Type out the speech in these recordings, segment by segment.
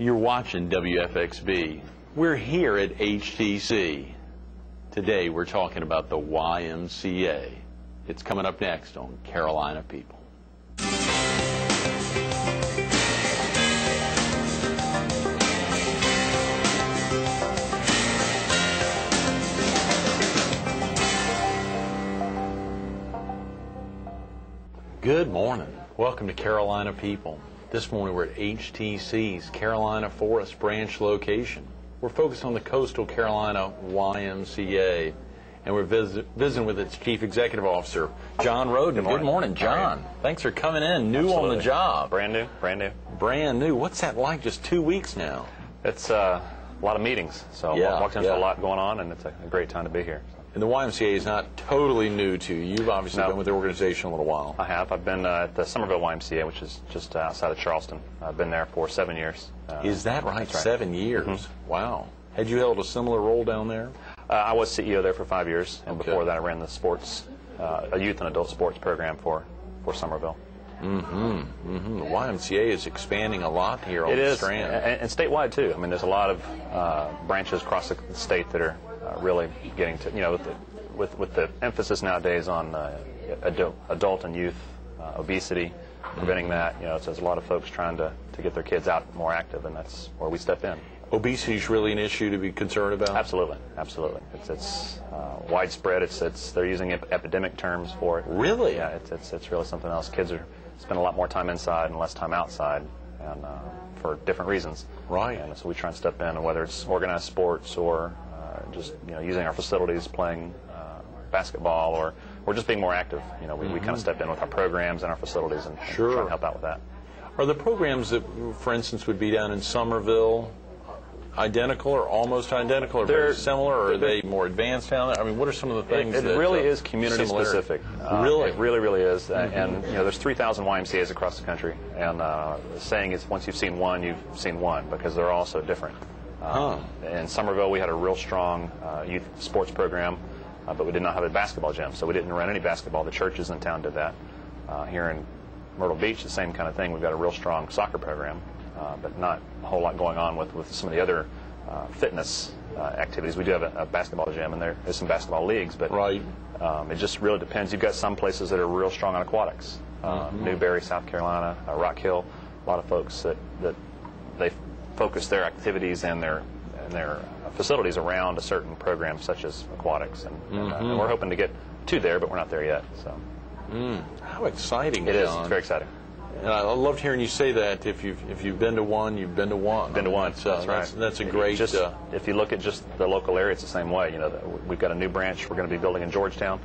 You're watching WFXB. We're here at HTC. Today we're talking about the YMCA. It's coming up next on Carolina People. Good morning. Welcome to Carolina People. This morning we're at HTC's Carolina Forest Branch location. We're focused on the Coastal Carolina YMCA, and we're visiting with its Chief Executive Officer, John Rhoden. Good morning, John. Thanks for coming in. New on the job. Brand new, brand new. Brand new. What's that like? Just 2 weeks now. It's a lot of meetings, so walked into a lot going on, and it's a great time to be here. And the YMCA is not totally new to you. You've obviously been with the organization a little while. I have. I've been at the Somerville YMCA, which is just outside of Charleston. I've been there for 7 years. Is that right? That's right. 7 years. Wow. Had you held a similar role down there? I was CEO there for 5 years, and before that I ran the sports, a youth and adult sports program for Somerville. The YMCA is expanding a lot here on the Strand. And statewide too. I mean, there's a lot of branches across the state that are really getting to, you know, with the emphasis nowadays on adult and youth obesity, preventing that. You know, so there's a lot of folks trying to get their kids out more active, and that's where we step in. Obesity is really an issue to be concerned about? Absolutely, absolutely. It's widespread. They're using epidemic terms for it. Really? Yeah, it's really something else. Kids spend a lot more time inside and less time outside, and for different reasons. Right. And so we try and step in, and whether it's organized sports or just using our facilities, playing basketball, or just being more active. You know, we kind of step in with our programs and our facilities and try and help out with that. Are the programs that, for instance, would be down in Somerville identical or almost identical, or very similar, or are they more advanced down there? I mean, what are some of the things It really is community specific. Really? It really is. And there's 3,000 YMCAs across the country, and the saying is once you've seen one, you've seen one, because they're all so different. In Somerville, we had a real strong youth sports program, but we did not have a basketball gym, so we didn't run any basketball. The churches in town did that. Here in Myrtle Beach, the same kind of thing. We've got a real strong soccer program, but not a whole lot going on with some of the other fitness activities. We do have a basketball gym, and there's some basketball leagues, but it just really depends. You've got some places that are real strong on aquatics. Newberry, South Carolina, Rock Hill, a lot of folks that they focus their activities and their facilities around a certain program such as aquatics, and we're hoping to get to there, but we're not there yet. So how exciting! It is. It's very exciting. And I loved hearing you say that. If you've been to one, you've been to one. Been to one. That's right. That's a great. If you look at just the local area, it's the same way. You know, we've got a new branch we're going to be building in Georgetown,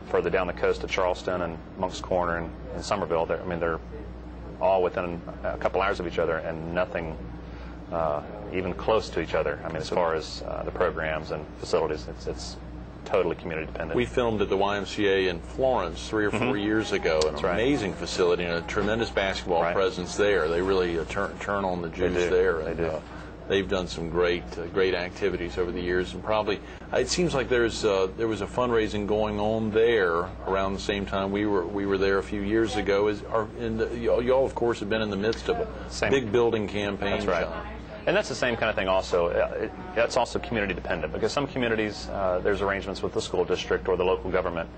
further down the coast of Charleston and Moncks Corner and Somerville. They're all within a couple hours of each other, and nothing even close to each other. I mean, as far as the programs and facilities, it's totally community dependent. We filmed at the YMCA in Florence 3 or 4 years ago. An amazing facility and a tremendous basketball presence there. They really turn on the juice there. They do. They've done some great activities over the years, and probably it seems like there was a fundraising going on there around the same time we were there a few years ago. Y'all of course have been in the midst of a big building campaign. That's right. And that's the same kind of thing also. That's also community dependent, because some communities, there's arrangements with the school district or the local government,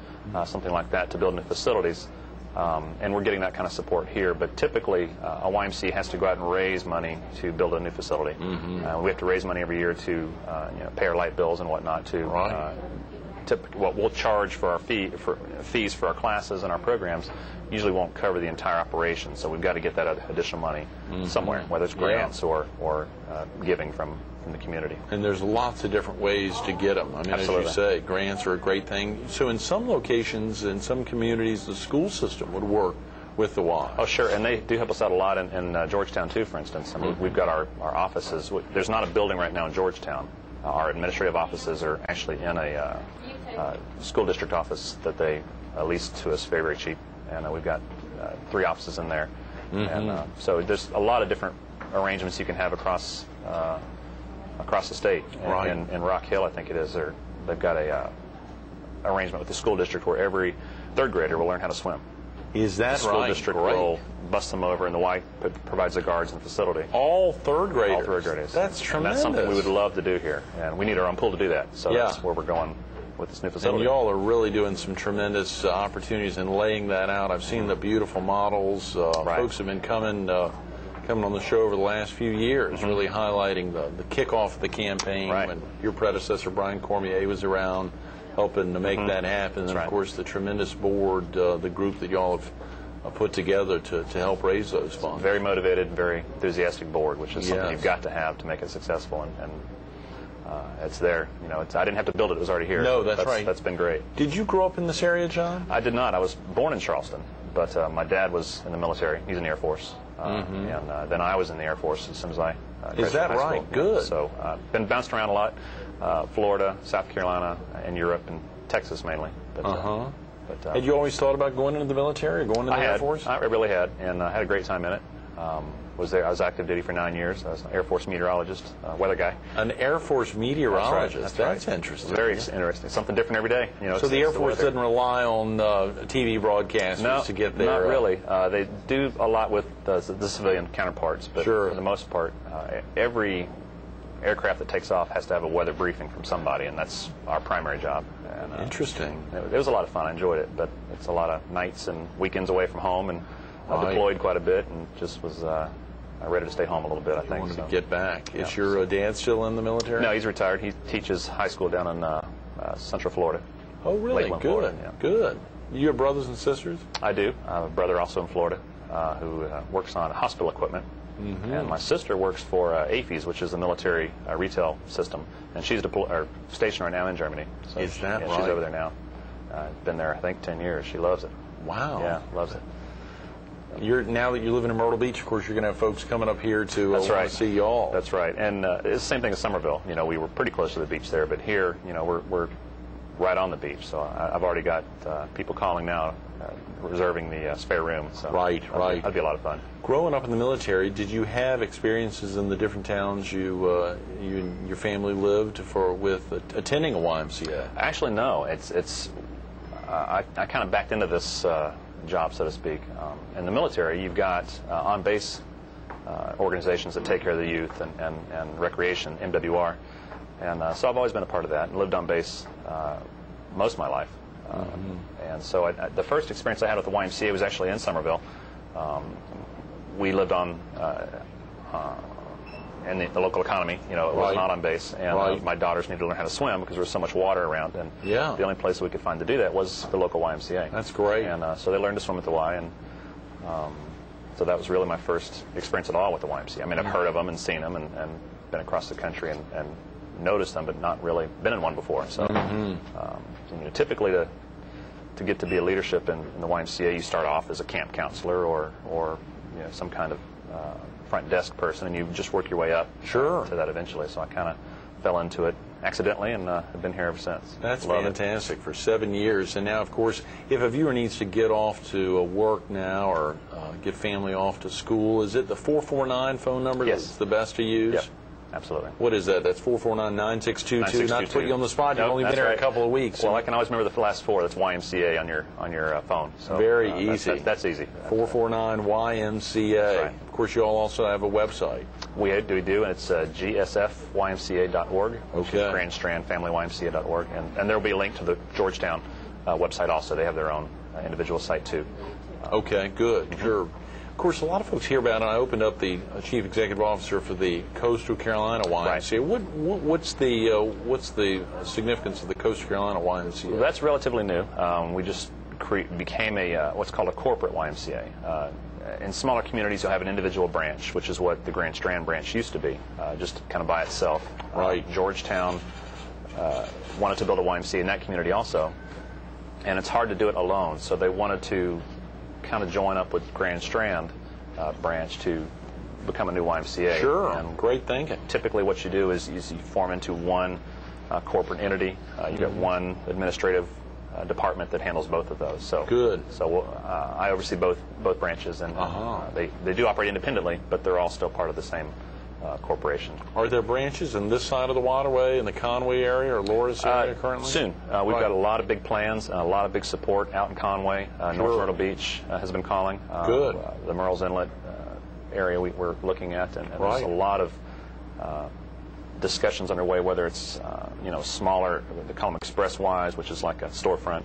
something like that, to build new facilities. And we're getting that kind of support here. But typically, a YMCA has to go out and raise money to build a new facility. We have to raise money every year to pay our light bills and whatnot. What we'll charge for our fees for our classes and our programs usually won't cover the entire operation, so we've got to get that additional money somewhere, whether it's grants or giving from the community. And there's lots of different ways to get them. I mean, Absolutely. As you say, grants are a great thing. So in some locations, in some communities, the school system would work with the Y. Oh, sure, and they do help us out a lot in Georgetown, too, for instance. I mean, we've got our offices. There's not a building right now in Georgetown. Our administrative offices are actually in a school district office that they lease to us very, very cheap. And we've got 3 offices in there. And so there's a lot of different arrangements you can have across the state. In Rock Hill, I think it is, they've got a arrangement with the school district where every third grader will learn how to swim. Is that the school right? district Great. will bust them over, and the Y provides the guards and facility. All third graders. All third graders. That's And tremendous. that's something we would love to do here, and we need our own pool to do that. So Yeah. that's where we're going with this new And facility. y'all are really doing some tremendous opportunities in laying that out. I've seen the beautiful models. Right. Folks have been coming on the show over the last few years, really highlighting the kickoff of the campaign Right. when your predecessor, Brian Cormier, was around helping to make that happen. And, right. of course, the tremendous board, the group that y'all have put together to help raise those funds. Very motivated, very enthusiastic board, which is something Yes. you've got to have to make it successful, and it's there. You know, I didn't have to build it; it was already here. No, that's right. That's been great. Did you grow up in this area, John? I did not. I was born in Charleston, but my dad was in the military. He's in the Air Force, and then I was in the Air Force as soon as I graduated Is that high right? school. Good. So been bounced around a lot, Florida, South Carolina, and Europe, and Texas mainly. But, Had you always thought about going into the military or going into the Air Force? I really had, and I had a great time in it. Was there? I was active duty for 9 years. I was an Air Force meteorologist, weather guy. An Air Force meteorologist. That's right. Interesting. Very interesting. Something different every day. You know. So the Air Force weather. doesn't rely on TV broadcasters to get there. Not really. They do a lot with the civilian counterparts, but Sure. for the most part, every aircraft that takes off has to have a weather briefing from somebody, and that's our primary job. And, Interesting. It was a lot of fun. I enjoyed it, but it's a lot of nights and weekends away from home, and I Right. deployed quite a bit, and just was ready to stay home a little bit. I You think. wanted so. to get back. Is Yeah. your dad still in the military? No, he's retired. He teaches high school down in Central Florida. Oh, really? Lakeland, Good. Florida, yeah. Good. You have brothers and sisters? I do. I have a brother also in Florida who works on hospital equipment. And my sister works for AFES, which is the military retail system, and she's stationed right now in Germany. So Is that She's right? over there now. Been there, I think, 10 years. She loves it. Wow. Yeah, loves it. Now that you're living in Myrtle Beach, of course, you're going to have folks coming up here to That's right. see y'all. That's right. And it's the same thing as Somerville. You know, we were pretty close to the beach there, but here, you know, we're right on the beach. So I've already got people calling now, reserving the spare room. So Right. That'd be a lot of fun. Growing up in the military, did you have experiences in the different towns you and your family lived with attending a YMCA? Actually, no. I kind of backed into this job, so to speak. In the military, you've got on-base organizations that take care of the youth and recreation, MWR. And so I've always been a part of that and lived on base most of my life. And so the first experience I had with the YMCA was actually in Somerville. We lived on in the local economy. You know, it was Right. not on base, and Right. my daughters needed to learn how to swim because there was so much water around, and Yeah. the only place we could find to do that was the local YMCA. That's great. And so they learned to swim at the Y, and so that was really my first experience at all with the YMCA. I mean, I've heard of them and seen them, and been across the country and noticed them, but not really been in one before. So, you know, typically to get to be a leadership in the YMCA, you start off as a camp counselor or you know, some kind of front desk person, and you just work your way up Sure. to that eventually. So I kind of fell into it accidentally, and have been here ever since. That's Love it. fantastic. For 7 years. And now, of course, if a viewer needs to get off to work now or get family off to school, is it the 449 phone number Yes. that's the best to use? Yep, absolutely. What is that? That's 449-9622. Not to put you on the spot. You've Nope, only been that's here right. a couple of weeks. Well, I can always remember the last four. That's YMCA on your phone. So, Very that's- easy. That's easy. 449 YMCA. That's right. Of course, you all also have a website. We do, and it's gsfymca.org, which Okay. is Grand Strand Family YMCA.org, and there will be a link to the Georgetown website also. They have their own individual site too. Okay, good. Sure. Of course, a lot of folks hear about it. I opened up the chief executive officer for the Coastal Carolina YMCA. Right. What's the significance of the Coastal Carolina YMCA? Well, that's relatively new. We just became a what's called a corporate YMCA. In smaller communities, you'll have an individual branch, which is what the Grand Strand branch used to be, just kind of by itself. Right. Georgetown wanted to build a YMCA in that community also, and it's hard to do it alone, so they wanted to kind of join up with Grand Strand branch to become a new YMCA. Sure. And Great thinking. typically what you do is you form into one corporate entity. You get one administrative department that handles both of those. So Good. So I oversee both branches, and they do operate independently, but they're all still part of the same corporation. Are there branches in this side of the waterway, in the Conway area or Loris area currently? Soon. We've got a lot of big plans, a lot of big support out in Conway. North Myrtle Beach has been calling. Good. The Murrells Inlet area we're looking at, and there's a lot of discussions underway, whether it's smaller, they call them express-wise, which is like a storefront,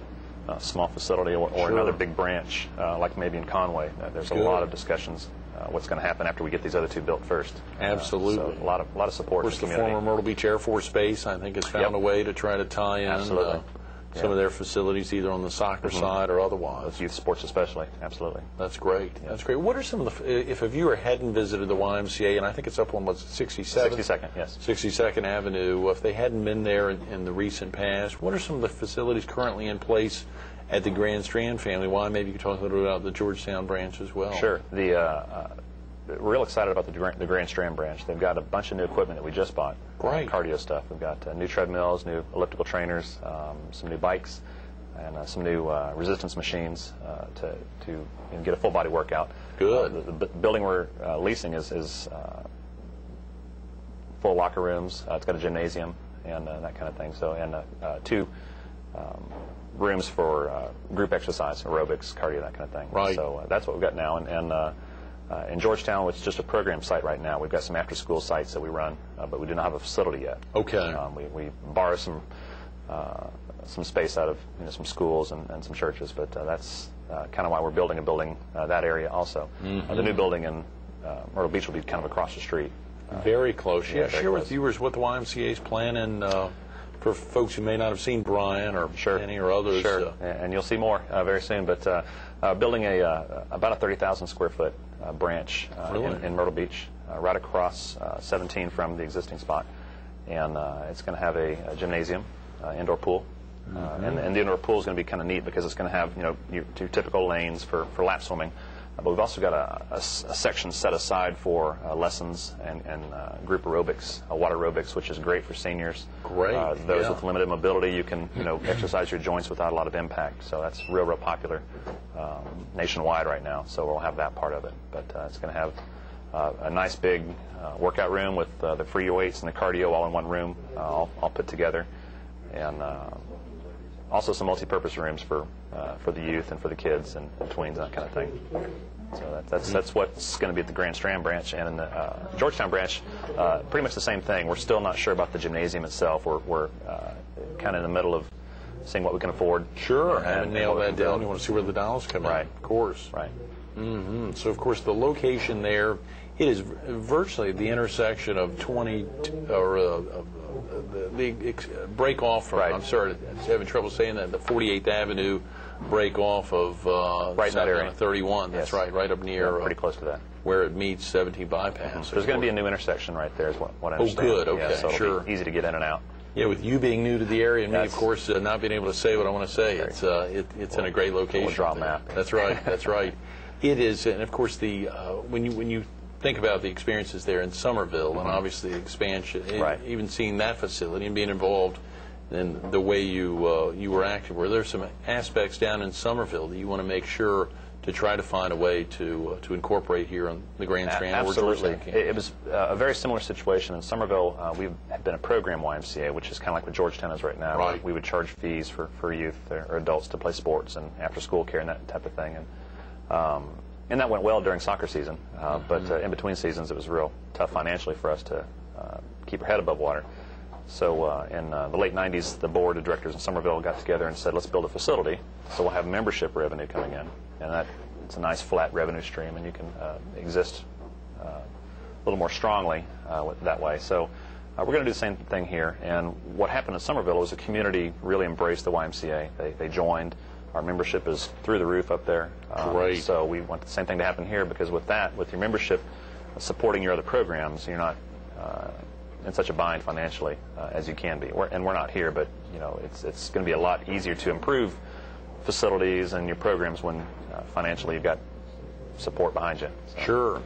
small facility, or another big branch, like maybe in Conway. There's a lot of discussions. What's going to happen after we get these other two built first? Absolutely. So a lot of support. Of course, the former Myrtle Beach Air Force Base, I think, has found a way to try to tie in some of their facilities, either on the soccer side or otherwise. With youth sports especially. Absolutely. That's great. Yeah. That's great. What are some of the, if a viewer hadn't visited the YMCA, and I think it's up on, what's it, 67th? 62nd, yes. 62nd Avenue, if they hadn't been there in the recent past, what are some of the facilities currently in place at the Grand Strand family? Why, maybe you could talk a little bit about the Georgetown branch as well. Sure. We're real excited about the Grand Strand branch. They've got a bunch of new equipment that we just bought. Great. Cardio stuff. We've got new treadmills, new elliptical trainers, some new bikes, and some new resistance machines to get a full body workout. Good. The building we're leasing is full locker rooms. It's got a gymnasium and that kind of thing. So, and two rooms for group exercise, aerobics, cardio, that kind of thing. Right. So that's what we've got now. And in Georgetown, which is just a program site right now, we've got some after-school sites that we run, but we do not have a facility yet. Okay. We borrow some space out of some schools and some churches, but that's kind of why we're building a building that area also. The new building in Myrtle Beach will be kind of across the street. Very close. Yeah, very share close with viewers what the YMCA is planning for folks who may not have seen Brian or Penny or others. Sure, and you'll see more very soon. But building about a 30,000 square foot branch in Myrtle Beach, right across 17 from the existing spot, and it's going to have a gymnasium, indoor pool, and the indoor pool is going to be kind of neat because it's going to have your two typical lanes for lap swimming. But we've also got a section set aside for lessons and group aerobics, water aerobics, which is great for seniors. Great. Those with limited mobility, you can exercise your joints without a lot of impact. So that's real popular nationwide right now. So we'll have that part of it. But it's going to have a nice big workout room with the free weights and the cardio all in one room, all put together, and also some multi-purpose rooms for the youth and for the kids and tweens and that kind of thing. So that's what's going to be at the Grand Strand branch. And in the Georgetown branch, pretty much the same thing. We're still not sure about the gymnasium itself. We're kind of in the middle of seeing what we can afford. Sure, haven't nailed that down. You want to see where the dollars come in. Right. Of course. Right. So, of course, the location there, it is virtually the intersection of 20, or the break off from, I'm sorry, I'm having trouble saying that, the 48th Avenue break off of right in that area. 31. That's right up near. Pretty close to that. Where it meets 17 bypass. There's going to be a new intersection right there, is what I understand. Oh, good. Okay, so sure. It'll be easy to get in and out. Yeah, with you being new to the area and me, of course, not being able to say what I want to say, it's in a great location. We'll draw a map. That's right. That's right. It is, and of course, when you think about the experiences there in Somerville, and obviously the expansion, even seeing that facility and being involved in the way you were active, were there some aspects down in Somerville that you want to make sure to try to find a way to incorporate here on the Grand Strand? Absolutely. It was a very similar situation in Somerville. We've been a program YMCA, which is kind of like what Georgetown is right now. Right. We would charge fees for youth or adults to play sports and after-school care and that type of thing. And that went well during soccer season, but in between seasons it was real tough financially for us to keep our head above water. So in the late 90s, the board of directors in Somerville got together and said, let's build a facility so we'll have membership revenue coming in. And it's a nice flat revenue stream, and you can exist a little more strongly that way. So we're going to do the same thing here. And what happened in Somerville was the community really embraced the YMCA. They joined. Our membership is through the roof up there. Great. So we want the same thing to happen here, because with your membership supporting your other programs, you're not in such a bind financially as you can be. We're not here, but it's going to be a lot easier to improve facilities and your programs when financially you've got support behind you. So. Sure.